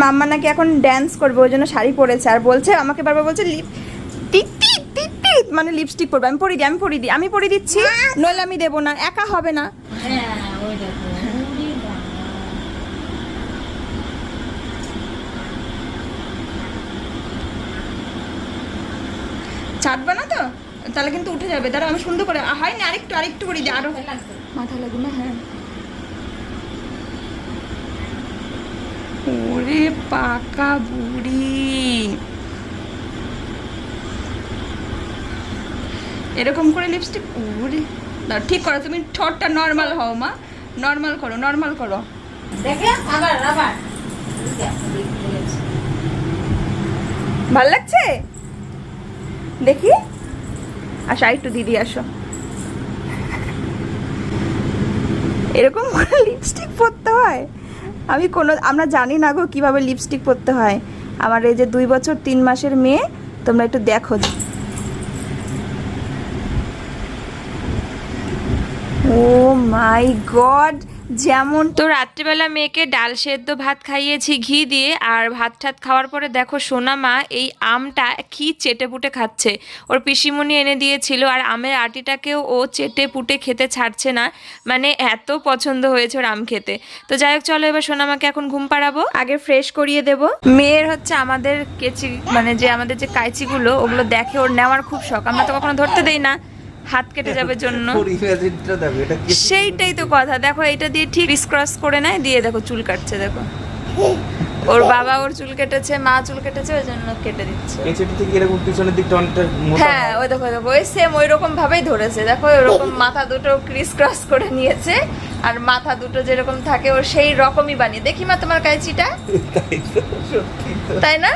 মাম্মা নাকি এখন ড্যান্স করবে, ওই জন্য শাড়ি পরেছে। আর বলছে আমাকে বারবার বলছে মানে লিপস্টিক পরবে। আমি পরিয়ে দিই, আমি পরিয়ে দিচ্ছি, নইলে আমি দেবো না, একা হবে না। ছাড়বে না তো, তাহলে কিন্তু উঠে যাবে। দাঁড়া আমি সুন্দর করে, হয়নি, আরেকটু করে দিই, আরো মাথা লাগবে না। হ্যাঁ, ওরে পাকা বুড়ি, এরকম করে লিপস্টিক। ওরে ঠিক করো, তুমি ঠোঁটটা নর্মাল হও মা, নর্মাল করো। ভাল লাগছে দেখি। আসো একটু দিদি, আসো। এরকম করে লিপস্টিক পরতে হয়? আমরা জানি না গো কিভাবে লিপস্টিক পরতে হয়। আমার এই যে 2 বছর 3 মাসের মেয়ে, তোমরা একটু দেখো। ও মাই গড, যেমন তো রাত্রিবেলা মেয়েকে ডাল সেদ্ধ ভাত খাইয়েছি ঘি দিয়ে, আর ভাত ঠাত খাওয়ার পরে দেখো সোনা মা এই আমটা কি চেটে পুটে খাচ্ছে। ওর পিসিমণি এনে দিয়েছিল, আর আমের আটিটাকেও ও চেটে পুটে খেতে ছাড়ছে না, মানে এত পছন্দ হয়েছে ওর আম খেতে। তো যাই হোক, চলো এবার সোনামাকে এখন ঘুম পাড়াবো, আগে ফ্রেশ করিয়ে দেবো। মেয়ের হচ্ছে আমাদের কেচি, মানে যে আমাদের যে কাইচিগুলো, ওগুলো দেখে ওর নেওয়ার খুব শখ। আমরা তো কখনো ধরতে দেই না, হাত কেটে যাবে জন্য। সেইটাই তো কথা, দেখো এটা দিয়ে ঠিক ক্রস করে নেয়, দিয়ে দেখো চুল কাটছে। দেখো ওর বাবা ওর চুল কেটেছে, মা চুল কেটেছে, ওই জন্য কেটে দিচ্ছে। হ্যাঁ, ওই দেখো ওই সেম ওই রকম ভাবেই ধরেছে। দেখো ওরকম মাথা দুটো ক্রস করে নিয়েছে, আর মাথা দুটো যেরকম থাকে ওর সেই রকমই বানিয়ে। দেখি মা তোমার কাইচিটা, তাই না?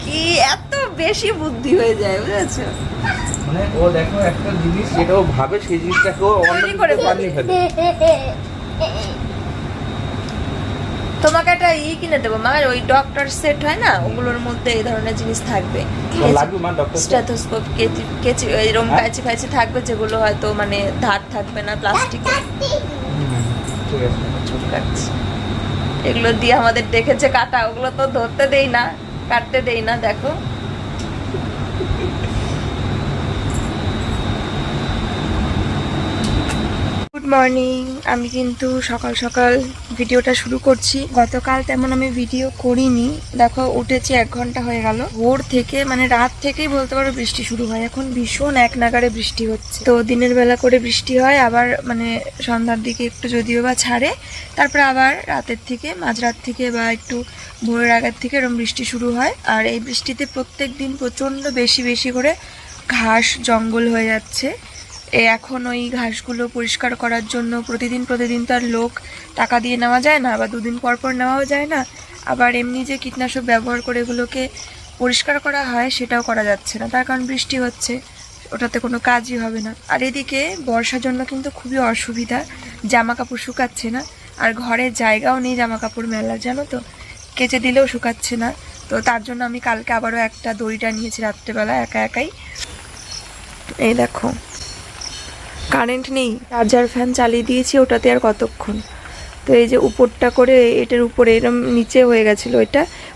কি এত বেশি বুদ্ধি হয়ে যায়, বুঝেছো? মানে ও দেখো একটা জিনিস যেটা ও ভাবে, সেই জিনিসটাকে ও অন্য করে বানিয়ে ফেলে। তোমাকে একটা কিনে দেবো মা, ওই ডক্টর সেট হয় না, ওগুলোর মধ্যে এই ধরনের জিনিস থাকবে। স্টেথোস্কোপ, কেচি, এরকম কাঁচি ফাঁচি থাকবে, যেগুলো হয়তো মানে ধার থাকবে না প্লাস্টিকের। চুল কাটছে, এগুলো দিয়ে আমাদের দেখেছে কাটা, ওগুলো তো ধরতে দেই না, কাটতে দেই না। দেখো গুড মর্নিং। আমি কিন্তু সকাল সকাল ভিডিওটা শুরু করছি। গতকাল তেমন আমি ভিডিও করিনি, দেখো উঠেছি 1 ঘন্টা হয়ে গেল। ভোর থেকে মানে রাত থেকেই বলতে পারো বৃষ্টি শুরু হয়। এখন ভীষণ এক নাগাড়ে বৃষ্টি হচ্ছে। তো দিনের বেলা করে বৃষ্টি হয়, আবার মানে সন্ধ্যার দিকে একটু যদিও বা ছাড়ে, তারপরে আবার রাতের থেকে, মাঝরাত থেকে বা একটু ভোরের আগের থেকে এরকম বৃষ্টি শুরু হয়। আর এই বৃষ্টিতে প্রত্যেক দিন প্রচণ্ড বেশি করে ঘাস জঙ্গল হয়ে যাচ্ছে। এখন ওই ঘাসগুলো পরিষ্কার করার জন্য প্রতিদিন তো আর লোক টাকা দিয়ে নেওয়া যায় না, বা 2 দিন পর নেওয়াও যায় না। আবার এমনি যে কীটনাশক ব্যবহার করে এগুলোকে পরিষ্কার করা হয়, সেটাও করা যাচ্ছে না, তার কারণ বৃষ্টি হচ্ছে, ওটাতে কোনো কাজই হবে না। আর এদিকে বর্ষার জন্য কিন্তু খুবই অসুবিধা, জামা কাপড় শুকাচ্ছে না, আর ঘরে জায়গাও নেই জামা কাপড় মেলার, জানো তো, কেচে দিলেও শুকাচ্ছে না। তো তার জন্য আমি কালকে আবারও একটা দড়িটা নিয়েছি রাত্রেবেলা একাই। এই দেখো কারেন্ট নেই, চার্জার ফ্যান চালিয়ে দিয়েছি, ওটাতে আর কতক্ষণ। তো এই যে উপরটা করে, এটার উপরে এরম নিচে হয়ে গেছিলো,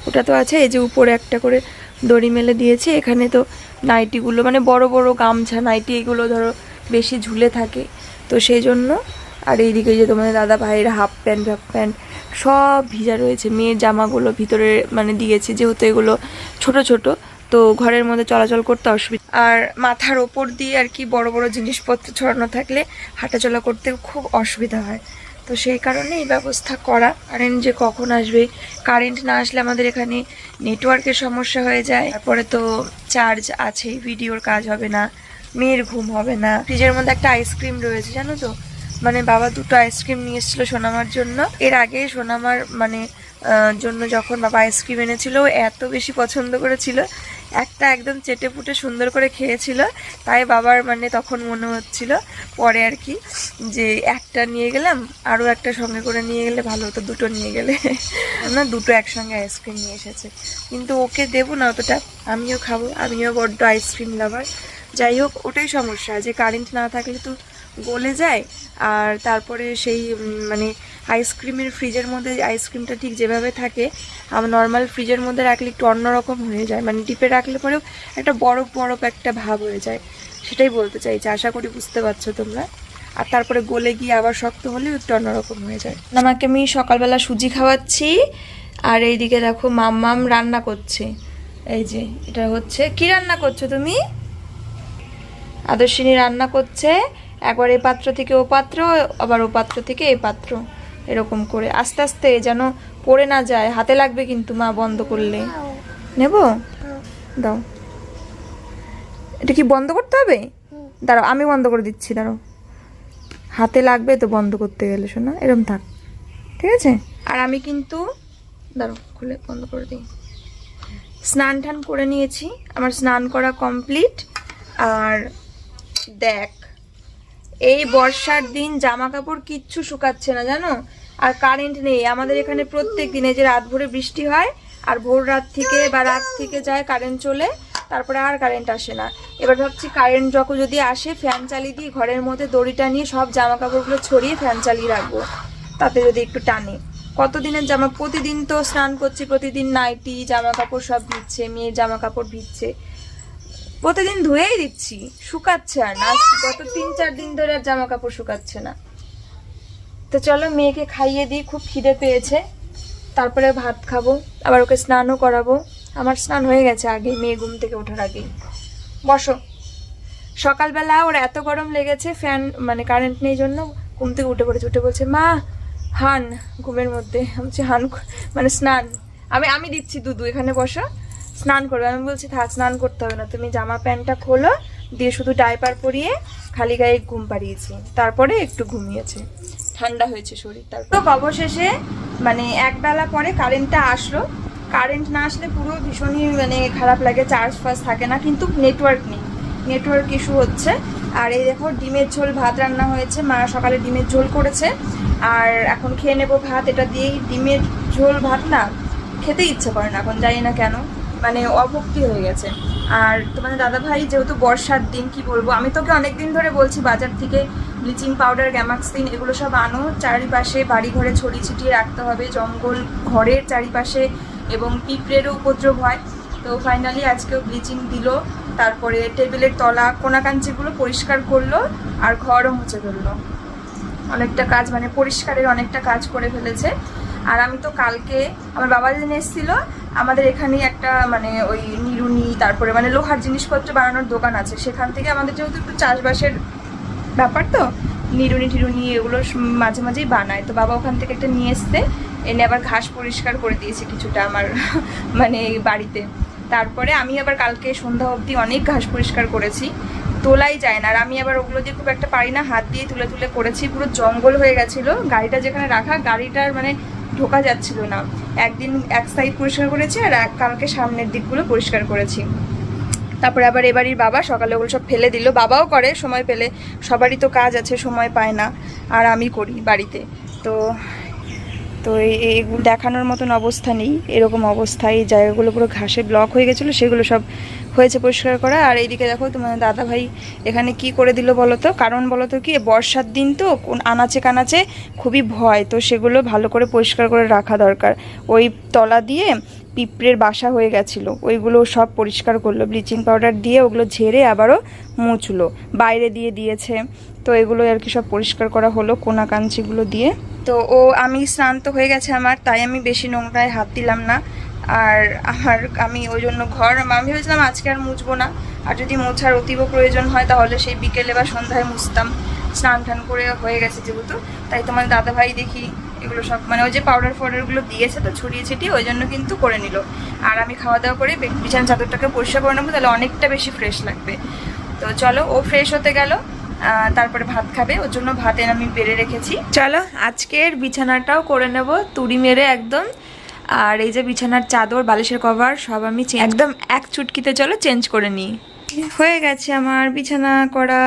ওটা তো আছে। এই যে উপরে একটা করে দড়ি মেলে দিয়েছি। এখানে তো নাইটিগুলো, মানে বড় গামছা নাইটি, এগুলো ধরো বেশি ঝুলে থাকে, তো সেই জন্য। আর এইদিকে যে তোমাদের দাদা ভাইয়ের হাফ প্যান্ট সব ভিজা রয়েছে। মেয়ের জামাগুলো ভিতরে মানে দিয়েছি, যেহেতু এগুলো ছোট, তো ঘরের মধ্যে চলাচল করতে অসুবিধা। আর মাথার ওপর দিয়ে আর কি বড় জিনিসপত্র ছড়ানো থাকলে হাঁটাচলা করতে খুব অসুবিধা হয়। তো সেই কারণে এই ব্যবস্থা করা। কারেন্ট যে কখন আসবে, কারেন্ট না আসলে আমাদের এখানে নেটওয়ার্কের সমস্যা হয়ে যায়, তারপরে তো চার্জ আছেই, ভিডিওর কাজ হবে না, মেয়ের ঘুম হবে না। ফ্রিজের মধ্যে একটা আইসক্রিম রয়েছে, জানো তো, মানে বাবা 2টো আইসক্রিম নিয়ে এসেছিলো সোনামার জন্য। এর আগে সোনামার মানে জন্য যখন বাবা আইসক্রিম এনেছিল, এত বেশি পছন্দ করেছিল, একটা একদম চেটে পুটে সুন্দর করে খেয়েছিল। তাই বাবার মানে তখন মনে হচ্ছিল পরে আর কি, যে একটা নিয়ে গেলাম, আরও একটা সঙ্গে করে নিয়ে গেলে ভালো হতো, 2টো নিয়ে গেলে না, 2টো একসঙ্গে আইসক্রিম নিয়ে এসেছে। কিন্তু ওকে দেবো না অতটা, আমিও খাবো, আমিও বড্ড আইসক্রিম লাভার। যাই হোক, ওটাই সমস্যা, যে কারেন্ট না থাকলে তো গলে যায়। আর তারপরে সেই মানে আইসক্রিমের ফ্রিজের মধ্যে আইসক্রিমটা ঠিক যেভাবে থাকে আমার নর্মাল ফ্রিজের মধ্যে রাখলে একটু অন্যরকম হয়ে যায়, মানে ডিপে রাখলে পরেও একটা বরফ বরফ একটা ভাব হয়ে যায়। সেটাই বলতে চাইছি, আশা করি বুঝতে পারছো তোমরা। আর তারপরে গলে গিয়ে আবার শক্ত হলেও একটু অন্যরকম হয়ে যায়। আমাকে আমি সকালবেলা সুজি খাওয়াচ্ছি, আর এইদিকে দেখো মাম্মাম রান্না করছে। এই যে এটা হচ্ছে, কি রান্না করছো তুমি? আদর্শিনী রান্না করছে, একবার এই পাত্র থেকে ও পাত্র, আবার ও পাত্র থেকে এই পাত্র, এরকম করে আস্তে আস্তে যেন পড়ে না যায়। হাতে লাগবে কিন্তু মা বন্ধ করলে। নেব? দাও। এটা কি বন্ধ করতে হবে? দাঁড়াও আমি বন্ধ করে দিচ্ছি, দাঁড়াও। হাতে লাগবে তো বন্ধ করতে গেলে, শোনা এরকম থাক, ঠিক আছে? আর আমি কিন্তু দাঁড়াও খুলে বন্ধ করে দিই। স্নান টান করে নিয়েছি, আমার স্নান করা কমপ্লিট। আর দেখ, এই বর্ষার দিন জামা কাপড় কিচ্ছু শুকাচ্ছে না জানো। আর কারেন্ট নেই আমাদের এখানে। প্রত্যেক দিনে যে রাত ভোরে বৃষ্টি হয় আর ভোর রাত থেকে বা রাত থেকে যায় কারেন্ট চলে, তারপরে আর কারেন্ট আসে না। এবার ভাবছি কারেন্ট যখন যদি আসে ফ্যান চালিয়ে দিই, ঘরের মধ্যে দড়িটা নিয়ে সব জামা কাপড়গুলো ছড়িয়ে ফ্যান চালিয়ে রাখবো, তাতে যদি একটু টানে। কতদিনের জামা, প্রতিদিন তো স্নান করছি, প্রতিদিন নাইটি জামা কাপড় সব ভিজছে, মেয়ের জামা কাপড় ভিজছে, প্রতিদিন ধুয়েই দিচ্ছি, শুকাচ্ছে আর না। গত 3-4 দিন ধরে আর জামা কাপড় শুকাচ্ছে না। তো চলো মেয়েকে খাইয়ে দিই, খুব খিদে পেয়েছে, তারপরে ভাত খাবো, আবার ওকে স্নানও করাবো। আমার স্নান হয়ে গেছে আগে, মেয়ে ঘুম থেকে ওঠার আগেই। বসো। সকালবেলা ওর এত গরম লেগেছে, ফ্যান মানে কারেন্ট নেই জন্য ঘুম থেকে উঠে পড়েছে। উঠে বলছে মা হান, ঘুমের মধ্যে বলছি হান মানে স্নান। আমি দিচ্ছি দুধু, এখানে বসো, স্নান করবে। আমি বলছি থাক, স্নান করতে হবে না, তুমি জামা প্যান্টটা খোলো, দিয়ে শুধু ডাইপার পরিয়ে খালি গায়ে ঘুম পাড়িয়েছি, তারপরে একটু ঘুমিয়েছে, ঠান্ডা হয়েছে শরীর। তারপর তো অবশেষে মানে একবেলা পরে কারেন্টটা আসলো। কারেন্ট না আসলে পুরো ভীষণই মানে খারাপ লাগে, চার্জ ফার্জ থাকে না, কিন্তু নেটওয়ার্ক নেই, নেটওয়ার্ক ইস্যু হচ্ছে। আর এই দেখো ডিমের ঝোল ভাত রান্না হয়েছে, মা সকালে ডিমের ঝোল করেছে, আর এখন খেয়ে নেবো ভাত। এটা দিয়েই ডিমের ঝোল ভাত না খেতে ইচ্ছে করে না এখন, জানি না কেন, মানে অভক্তি হয়ে গেছে। আর তোমাদের দাদা ভাই যেহেতু বর্ষার দিন, কি বলবো, আমি তোকে অনেকদিন ধরে বলছি বাজার থেকে ব্লিচিং পাউডার, গ্যামাক্সিন এগুলো সব আনো, চারিপাশে বাড়ি ঘরে ছড়িয়ে ছিটিয়ে রাখতে হবে, জঙ্গল ঘরের চারিপাশে, এবং পিঁপড়েরও উপদ্রব হয়। তো ফাইনালি আজকেও ব্লিচিং দিল, তারপরে টেবিলের তলা কোনাকাঞ্চিগুলো পরিষ্কার করলো, আর ঘরও মুছে ফেললো। অনেকটা কাজ, মানে পরিষ্কারের অনেকটা কাজ করে ফেলেছে। আর আমি তো কালকে আমার বাবা যেদিন এসেছিলো, আমাদের এখানেই একটা মানে ওই নিরুনি, তারপরে মানে লোহার জিনিসপত্র বানানোর দোকান আছে, সেখান থেকে আমাদের যেহেতু একটু চাষবাসের ব্যাপার, তো নিরুনি টিরুনি এগুলো মাঝে মাঝেই বানায়। তো বাবা ওখান থেকে একটা নিয়ে এসছে, এনে আবার ঘাস পরিষ্কার করে দিয়েছে কিছুটা আমার মানে বাড়িতে। তারপরে আমি আবার কালকে সন্ধ্যা অবধি অনেক ঘাস পরিষ্কার করেছি, তোলাই যায় না। আর আমি আবার ওগুলো দিয়ে খুব একটা পারি না, হাত দিয়ে তুলে তুলে করেছি, পুরো জঙ্গল হয়ে গেছিলো। গাড়িটা যেখানে রাখা, গাড়িটার মানে ঢোকা যাচ্ছিল না। একদিন এক সাইড পরিষ্কার করেছি, আর কালকে সামনের দিকগুলো পরিষ্কার করেছি। তারপরে আবার এবাড়ির বাবা সকালে ওগুলো সব ফেলে দিল, বাবাও করে সময় পেলে, সবারই তো কাজ আছে, সময় পায় না, আর আমি করি বাড়িতে। তো তো এইগুলো দেখানোর মতন অবস্থা নেই, এরকম অবস্থায় এই জায়গাগুলো পুরো ঘাসে ব্লক হয়ে গেছিলো, সেগুলো সব হয়েছে পরিষ্কার করা। আর এইদিকে দেখো তোমার দাদা ভাই এখানে কি করে দিল বলো তো, কারণ বলো তো কি, বর্ষার দিন তো আনাচে কানাচে খুবই ভয়, তো সেগুলো ভালো করে পরিষ্কার করে রাখা দরকার। ওই তলা দিয়ে পিঁপড়ের বাসা হয়ে গেছিলো, ওইগুলো সব পরিষ্কার করলো, ব্লিচিং পাউডার দিয়ে ওগুলো ঝেড়ে আবারও মুছলো, বাইরে দিয়ে দিয়েছে। তো এগুলো আর কি সব পরিষ্কার করা হলো কোনাকাঞ্চিগুলো দিয়ে। তো আমি স্নান তো হয়ে গেছে আমার, তাই আমি বেশি নোংরায় হাত দিলাম না। আর আমি ওই জন্য আমি ভেবেছিলাম আজকে আর মুছবো না, আর যদি মোছার অতীব প্রয়োজন হয় তাহলে সেই বিকেলে বা সন্ধ্যায় মুছতাম। স্নান টান করে হয়ে গেছে যেহেতু, তাই তোমার দাদাভাই দেখি এগুলো সব মানে ওই যে পাউডার ফাউডারগুলো দিয়েছে তো ছড়িয়ে ছিটিয়ে, ওই জন্য কিন্তু করে নিল। আর আমি খাওয়া দাওয়া করে বিছানা চাদরটাকে পরিষ্কার করে নেবো, তাহলে অনেকটা বেশি ফ্রেশ লাগবে। তো চলো, ও ফ্রেশ হতে গেল, তারপরে ভাত খাবে, ওর জন্য ভাত আমি বেড়ে রেখেছি। চলো আজকের বিছানাটাও করে নেব তুড়ি মেরে একদম। আর এই যে বিছানার চাদর, বালিশের কভার সব আমি একদম এক চুটকিতে চলো চেঞ্জ করে নিই। হয়ে গেছে আমার বিছানা করা,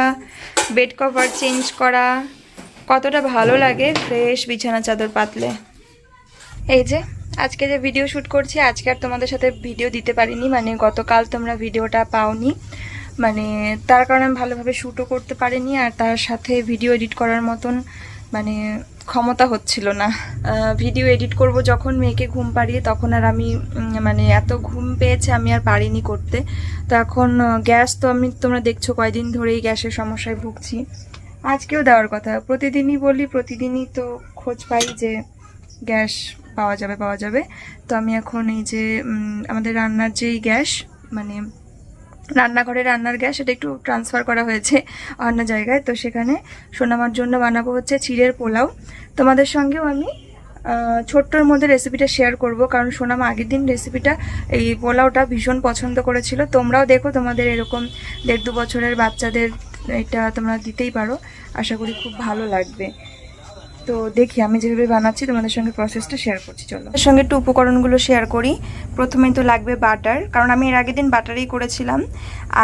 বেড কভার চেঞ্জ করা। কতটা ভালো লাগে ফ্রেশ বিছানা চাদর পাতলে। এই যে আজকে যে ভিডিও শ্যুট করছি, আজকে আর তোমাদের সাথে ভিডিও দিতে পারিনি, মানে গতকাল তোমরা ভিডিওটা পাওনি, মানে তার কারণে আমি ভালোভাবে শ্যুটও করতে পারিনি, আর তার সাথে ভিডিও এডিট করার মতন মানে ক্ষমতা হচ্ছিল না। ভিডিও এডিট করব যখন মেয়েকে ঘুম পাড়িয়ে, তখন আর আমি মানে এত ঘুম পেয়েছে আমি আর পারিনি করতে। তো এখন গ্যাস তো তোমরা দেখছো কয়দিন ধরেই গ্যাসের সমস্যায় ভুগছি। আজকেও দেওয়ার কথা, প্রতিদিনই বলি, প্রতিদিনই তো খোঁজ পাই যে গ্যাস পাওয়া যাবে। তো আমি এখন এই যে আমাদের রান্নার যেই গ্যাস, মানে রান্নাঘরে রান্নার গ্যাস, সেটা একটু ট্রান্সফার করা হয়েছে অন্য জায়গায়। তো সেখানে সোনামার জন্য বানাবো হচ্ছে চিড়ের পোলাও। তোমাদের সঙ্গেও আমি ছোট্টর মধ্যে রেসিপিটা শেয়ার করব, কারণ সোনামা আগের দিন রেসিপিটা, এই পোলাওটা ভীষণ পছন্দ করেছিল। তোমরাও দেখো, তোমাদের এরকম 1.5-2 বছরের বাচ্চাদের এটা তোমরা দিতেই পারো, আশা করি খুব ভালো লাগবে। তো দেখি আমি যেভাবে বানাচ্ছি তোমাদের সঙ্গে প্রসেসটা শেয়ার করছি। চলো এর সঙ্গে একটু উপকরণগুলো শেয়ার করি। প্রথমেই তো লাগবে বাটার, কারণ আমি এর আগের দিন বাটারেই করেছিলাম।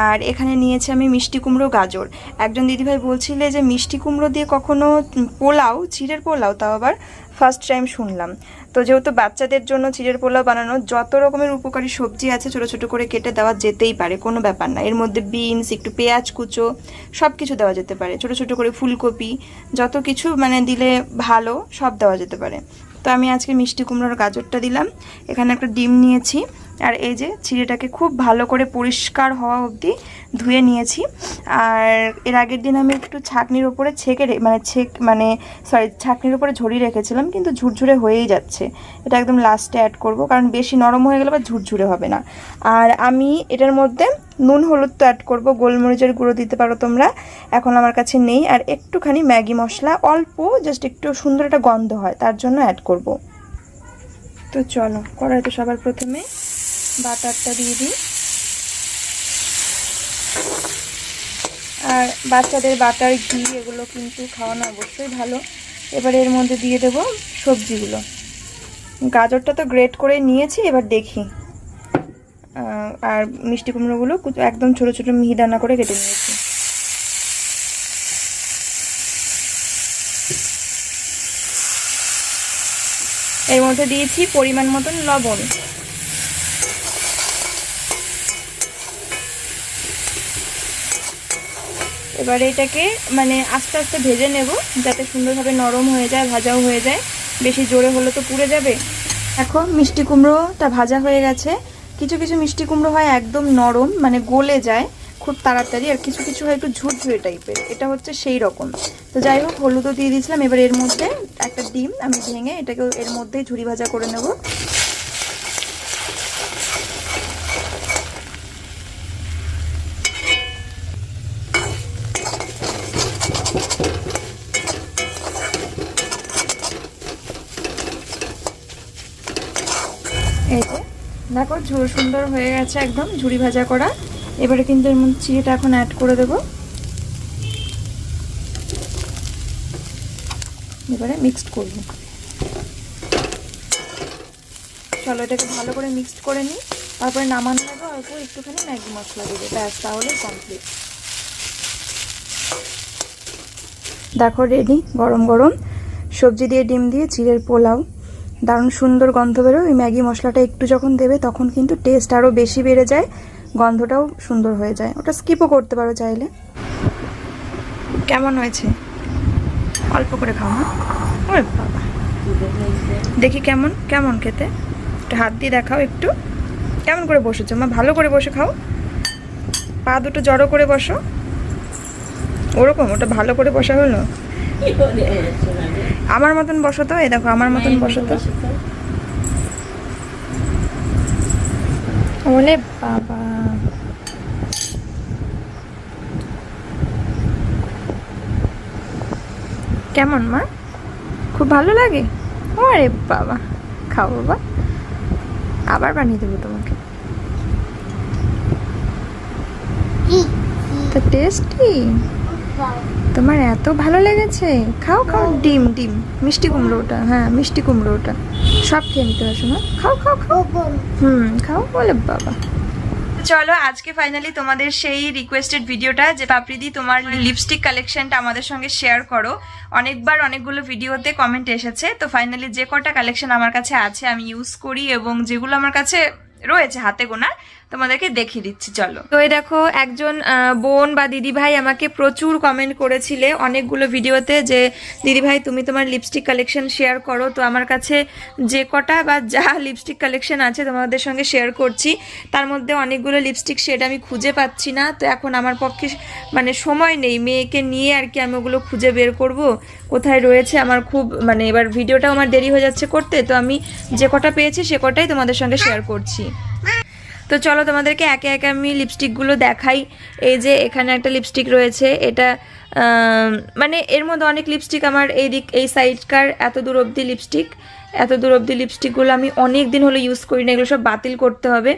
আর এখানে নিয়েছি আমি মিষ্টি কুমড়ো, গাজর। একজন দিদিভাই বলছিলে যে মিষ্টি কুমড়ো দিয়ে কখনো পোলাও, চিড়ের পোলাও, তাও আবার ফার্স্ট টাইম শুনলাম। তো যেহেতু বাচ্চাদের জন্য চিড়ের পোলাও বানানো, যত রকমের উপকারী সবজি আছে ছোটো ছোটো করে কেটে দেওয়া যেতেই পারে, কোনো ব্যাপার না। এর মধ্যে বিনস, একটু পেঁয়াজ কুচো, সব কিছু দেওয়া যেতে পারে, ছোটো ছোটো করে ফুলকপি, যত কিছু মানে দিলে ভালো সব দেওয়া যেতে পারে। তো আমি আজকে মিষ্টি কুমড়োর গাজরটা দিলাম। এখানে একটা ডিম নিয়েছি, আর এই যে চিড়েটাকে খুব ভালো করে পরিষ্কার হওয়া অবধি ধুয়ে নিয়েছি। আর এর আগের দিন আমি একটু ছাঁকনির ওপরে ছাঁকনির ওপরে ঝরিয়ে রেখেছিলাম, কিন্তু ঝুরঝুরে হয়েই যাচ্ছে। এটা একদম লাস্টে অ্যাড করব, কারণ বেশি নরম হয়ে গেলে বা ঝুরঝুরে হবে না। আর আমি এটার মধ্যে নুন হলুদ তো অ্যাড করব, গোলমরিচের গুঁড়ো দিতে পারো তোমরা, এখন আমার কাছে নেই। আর একটুখানি ম্যাগি মশলা, অল্প, জাস্ট একটু সুন্দর একটা গন্ধ হয় তার জন্য অ্যাড করব। তো চলো কড়াইতে সবার প্রথমে বাটারটা দিয়ে দিই। আর বাচ্চাদের বাটার, ঘি এগুলো কিন্তু খাওয়ানো অবশ্যই ভালো। এবার এর মধ্যে দিয়ে দেব সবজিগুলো। গাজরটা তো গ্রেট করে নিয়েছি, এবার দেখি। আর মিষ্টি কুমড়োগুলো একদম ছোট ছোট মিহিদানা করে কেটে নিয়েছি। এর মধ্যে দিয়েছি পরিমাণ মতন লবণ। এবার এটাকে মানে আস্তে আস্তে ভেজে নেব, যাতে সুন্দরভাবে নরম হয়ে যায়, ভাজাও হয়ে যায়। বেশি জোরে হলে তো পুড়ে যাবে। এখন মিষ্টি কুমড়োটা ভাজা হয়ে গেছে। কিছু কিছু মিষ্টি কুমড়ো হয় একদম নরম, মানে গলে যায় খুব তাড়াতাড়ি, আর কিছু কিছু হয় একটু ঝুরঝুরে টাইপের, এটা হচ্ছে সেই রকম। তো যাই হোক, হলুদও দিয়ে দিয়েছিলাম। এবার এর মধ্যে একটা ডিম আমি ভেঙে এটাকেও এর মধ্যেই ঝুরি ভাজা করে নেব। এই যে দেখো, সুন্দর হয়ে গেছে একদম ঝুরি ভাজা করা। এবারে কিন্তু এর মধ্যে চিড়েটা এখন অ্যাড করে দেব। এবারে মিক্সড করব। চলো এটাকে ভালো করে মিক্সড করে নিই, তারপরে নামানোর আগে অল্প একটুখানি ম্যাগি মশলা দেবে, ব্যাস, তাহলে কমপ্লিট। দেখো রেডি, গরম গরম সবজি দিয়ে ডিম দিয়ে চিড়ের পোলাও, দারুণ সুন্দর গন্ধ বেরো। ওই ম্যাগি মশলাটা একটু যখন দেবে তখন কিন্তু টেস্ট আরও বেশি বেড়ে যায়, গন্ধটাও সুন্দর হয়ে যায়। ওটা স্কিপও করতে পারো চাইলে। কেমন হয়েছে? অল্প করে খাও। হ্যাঁ, ওরে বাবা, দেখি কেমন কেমন খেতে, একটু হাত দিয়ে দেখাও একটু। কেমন করে বসেছো মা? ভালো করে বসে খাও, পা দুটো জড়ো করে বসো, ওরকম। ওটা ভালো করে বসা হলো? আমার মতন বসো তো, এই দেখো আমার মতন বসো তো। ওলে বাবা, কেমন মা? খুব ভালো লাগে? ওরে বাবা, খাও বাবা, আবার বানিয়ে দেবো তোমাকে। তো টেস্টি, তোমার এত ভালো লেগেছে? খাও খাও, ডিম ডিম মিষ্টি কুমড়ো ওটা, হ্যাঁ মিষ্টি কুমড়ো ওটা, সব খেয়ে নিতে হয় শোনা, খাও খাও খাও। খাও। বলে বাবা। চলো আজকে ফাইনালি তোমাদের সেই রিকোয়েস্টেড ভিডিওটা, যে পাপড়িদি তোমার লিপস্টিক কালেকশনটা আমাদের সঙ্গে শেয়ার করো। অনেকবার অনেকগুলো ভিডিওতে কমেন্ট এসেছে। তো ফাইনালি যে কটা কালেকশন আমার কাছে আছে আমি ইউজ করি, এবং যেগুলো আমার কাছে রয়েছে হাতে গোনা তোমাদেরকে দেখিয়ে দিচ্ছি চলো। তো এই দেখো একজন বোন বা দিদি ভাই আমাকে প্রচুর কমেন্ট করেছিলে অনেকগুলো ভিডিওতে যে দিদি ভাই তুমি তোমার লিপস্টিক কালেকশন শেয়ার করো। তো আমার কাছে যে কটা বা যা লিপস্টিক কালেকশন আছে তোমাদের সঙ্গে শেয়ার করছি, তার মধ্যে অনেকগুলো লিপস্টিক শেড আমি খুঁজে পাচ্ছি না। তো এখন আমার পক্ষে মানে সময় নেই, মেয়েকে নিয়ে আর কি আমি ওগুলো খুঁজে বের করব কোথায় রয়েছে। আমার খুব মানে এবার ভিডিওটাও আমার দেরি হয়ে যাচ্ছে করতে, তো আমি যে কটা পেয়েছি সে কটাই তোমাদের সঙ্গে শেয়ার করছি। তো চলো তোমাদেরকে একে একে আমি লিপস্টিকগুলো দেখাই। এই যে এখানে একটা লিপস্টিক রয়েছে, এটা মানে এর মধ্যে অনেক লিপস্টিক আমার এই সাইডকার এত দূর অবধি লিপস্টিকগুলো আমি অনেক দিন হলো ইউজ করি না, এগুলো সব বাতিল করতে হবে।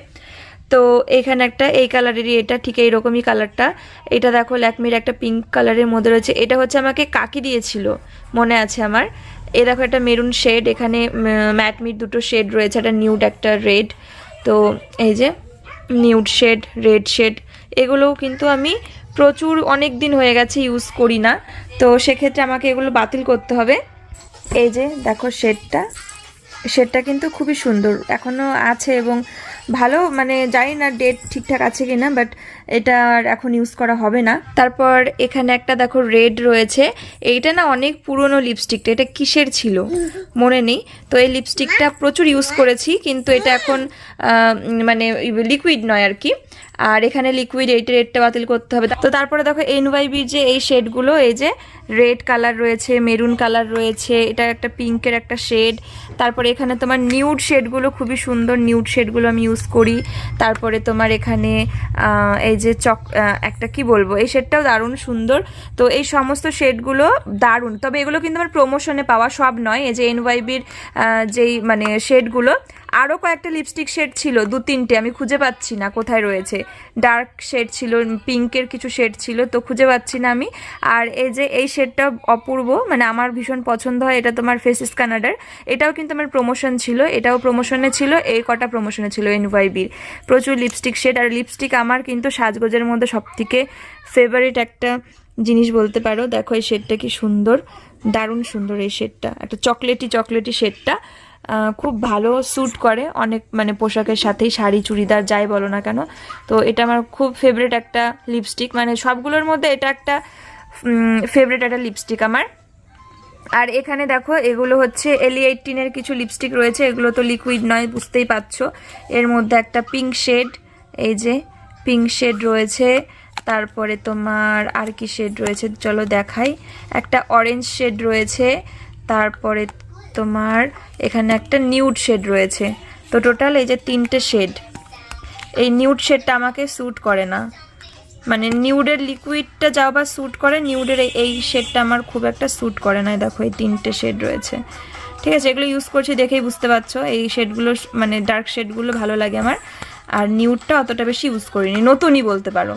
তো এখানে একটা এই কালারেরই, এটা ঠিক এইরকমই কালারটা। এটা দেখো ল্যাকমির একটা পিঙ্ক কালারের মধ্যে রয়েছে, এটা হচ্ছে আমাকে কাকি দিয়েছিল মনে আছে আমার। এ দেখো একটা মেরুন শেড, এখানে ম্যাটমির দুটো শেড রয়েছে, একটা নিউড একটা রেড। তো এই যে নিউড শেড, রেড শেড, এগুলোও কিন্তু আমি প্রচুর অনেক দিন হয়ে গেছে ইউজ করি না, তো সেক্ষেত্রে আমাকে এগুলো বাতিল করতে হবে। এই যে দেখো শেডটা কিন্তু খুবই সুন্দর এখনও আছে এবং ভালো, মানে জানি না ডেট ঠিকঠাক আছে কি না, বাট এটা আর এখন ইউজ করা হবে না। তারপর এখানে একটা দেখো রেড রয়েছে, এইটা না অনেক পুরনো লিপস্টিকটা, এটা কিসের ছিল মনে নেই। তো এই লিপস্টিকটা প্রচুর ইউজ করেছি, কিন্তু এটা এখন মানে লিকুইড নয় আর কি। আর এখানে লিকুইড, এইটা রেডটা বাতিল করতে হবে। তো তারপরে দেখো এনওয়াইবির যে এই শেডগুলো, এই যে রেড কালার রয়েছে, মেরুন কালার রয়েছে, এটা একটা পিঙ্কের একটা শেড। তারপরে এখানে তোমার নিউড শেডগুলো খুবই সুন্দর, নিউড শেডগুলো আমি ইউজ করি। তারপরে তোমার এখানে এই যে একটা কি বলবো, এই শেডটাও দারুণ সুন্দর। তো এই সমস্ত শেডগুলো দারুণ, তবে এগুলো কিন্তু আমার প্রমোশনে পাওয়া, সব নয়। এই যে এনওয়াইবির যেই মানে শেডগুলো, আরও কয়েকটা লিপস্টিক শেড ছিল, 2-3টে আমি খুঁজে পাচ্ছি না কোথায় রয়েছে। ডার্ক শেড ছিল, পিঙ্কের কিছু শেড ছিল, তো খুঁজে পাচ্ছি না আমি। আর এই যে এই শেডটা অপূর্ব, মানে আমার ভীষণ পছন্দ হয়, এটা তোমার ফেসেস কানাডার, এটাও কিন্তু আমার প্রমোশন ছিল, এটাও প্রমোশনে ছিল, এই কটা প্রমোশনে ছিল এনওয়াইবির। প্রচুর লিপস্টিক শেড, আর লিপস্টিক আমার কিন্তু সাজগোজের মধ্যে সবথেকে ফেভারিট একটা জিনিস বলতে পারো। দেখো এই শেডটা কি সুন্দর, দারুণ সুন্দর এই শেডটা, একটা চকলেটি শেডটা খুব ভালো স্যুট করে অনেক মানে পোশাকের সাথেই, শাড়ি চুড়িদার যাই বলো না কেন। তো এটা আমার খুব ফেভারিট একটা লিপস্টিক, মানে সবগুলোর মধ্যে এটা একটা ফেভারিট একটা লিপস্টিক আমার। আর এখানে দেখো এগুলো হচ্ছে LE18-এর কিছু লিপস্টিক রয়েছে, এগুলো তো লিকুইড নয় বুঝতেই পারছো। এর মধ্যে একটা পিঙ্ক শেড, এই যে পিঙ্ক শেড রয়েছে। তারপরে তোমার আর কি শেড রয়েছে চলো দেখাই, একটা অরেঞ্জ শেড রয়েছে। তারপরে তোমার এখানে একটা নিউড শেড রয়েছে। তো টোটাল এই যে 3টে শেড। এই নিউড শেডটা আমাকে স্যুট করে না, মানে নিউডের লিকুইডটা যাও বা স্যুট করে, নিউডের এই শেডটা আমার খুব একটা স্যুট করে না। দেখো এই 3টে শেড রয়েছে, ঠিক আছে, এগুলো ইউজ করছি দেখেই বুঝতে পারছো। এই শেডগুলো মানে ডার্ক শেডগুলো ভালো লাগে আমার, আর নিউডটা অতটা বেশি ইউজ করিনি, নতুনই বলতে পারো।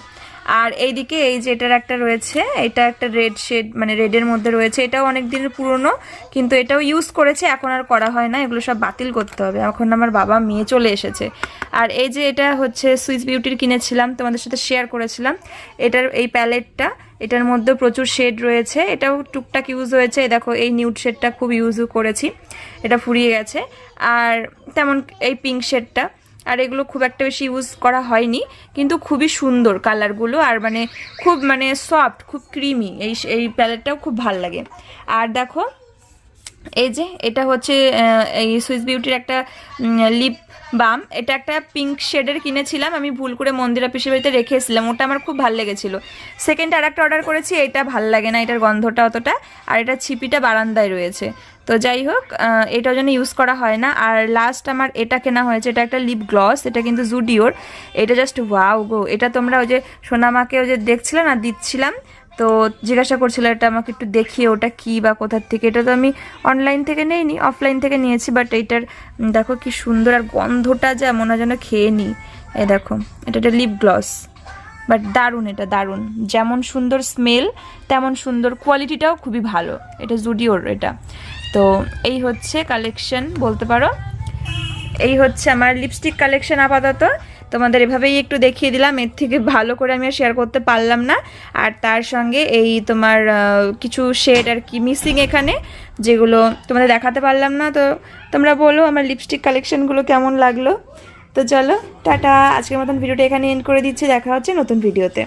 আর এইদিকে এই যে এটার একটা রয়েছে, এটা একটা রেড শেড, মানে রেডের মধ্যে রয়েছে, এটাও অনেক দিনের পুরনো, কিন্তু এটাও ইউজ করেছে, এখন আর করা হয় না, এগুলো সব বাতিল করতে হবে। এখন আমার বাবা মেয়ে চলে এসেছে। আর এই যে এটা হচ্ছে সুইস বিউটির কিনেছিলাম, তোমাদের সাথে শেয়ার করেছিলাম, এটার এই প্যালেটটা, এটার মধ্যে প্রচুর শেড রয়েছে, এটাও টুকটাক ইউজ হয়েছে। দেখো এই নিউড শেডটা খুব ইউজও করেছি, এটা ফুরিয়ে গেছে। আর তেমন এই পিঙ্ক শেডটা, আর এগুলো খুব একটা বেশি ইউজ করা হয়নি, কিন্তু খুবই সুন্দর কালারগুলো, আর মানে খুব মানে সফট, খুব ক্রিমি, এই প্যালেটটাও খুব ভাল লাগে। আর দেখো এই যে এটা হচ্ছে এই সুইস বিউটির একটা লিপ বাম, এটা একটা পিঙ্ক শেডের কিনেছিলাম আমি, ভুল করে মন্দিরা পিসির বাড়িতে রেখে এসেছিলাম, ওটা আমার খুব ভালো লেগেছিলো। সেকেন্ড আর একটা অর্ডার করেছি, এটা ভাল লাগে না, এটার গন্ধটা অতটা, আর এটা ছিপিটা বারান্দায় রয়েছে। তো যাই হোক, এটাও যেন ইউজ করা হয় না। আর লাস্ট আমার এটা কেনা হয়েছে, এটা একটা লিপ গ্লস, এটা কিন্তু জুডিওর, এটা জাস্ট ওয়াও গো। এটা তোমরা ওই যে সোনামাকে ওই যে দেখছিলে না দিচ্ছিলাম, তো জিজ্ঞাসা করছিল এটা আমাকে একটু দেখিয়ে ওটা কী বা কোথার থেকে। এটা তো আমি অনলাইন থেকে নিইনি, অফলাইন থেকে নিয়েছি, বাট এইটার দেখো কি সুন্দর, আর গন্ধটা যা মনে হয় যেন খেয়ে নিই। এই দেখো এটা একটা লিপ গ্লস, বাট দারুণ, এটা দারুণ, যেমন সুন্দর স্মেল তেমন সুন্দর, কোয়ালিটিটাও খুবই ভালো, এটা জুডিওর এটা। তো এই হচ্ছে কালেকশন বলতে পারো, এই হচ্ছে আমার লিপস্টিক কালেকশন আপাতত। তোমাদের এভাবেই একটু দেখিয়ে দিলাম, এর থেকে ভালো করে আমি আর শেয়ার করতে পারলাম না। আর তার সঙ্গে এই তোমার কিছু শেড আর কি মিসিং এখানে, যেগুলো তোমাদের দেখাতে পারলাম না। তো তোমরা বলো আমার লিপস্টিক কালেকশনগুলো কেমন লাগলো। তো চলো টাটা, আজকের মতন ভিডিওটা এখানে এন্ড করে দিচ্ছি, দেখা হচ্ছে নতুন ভিডিওতে।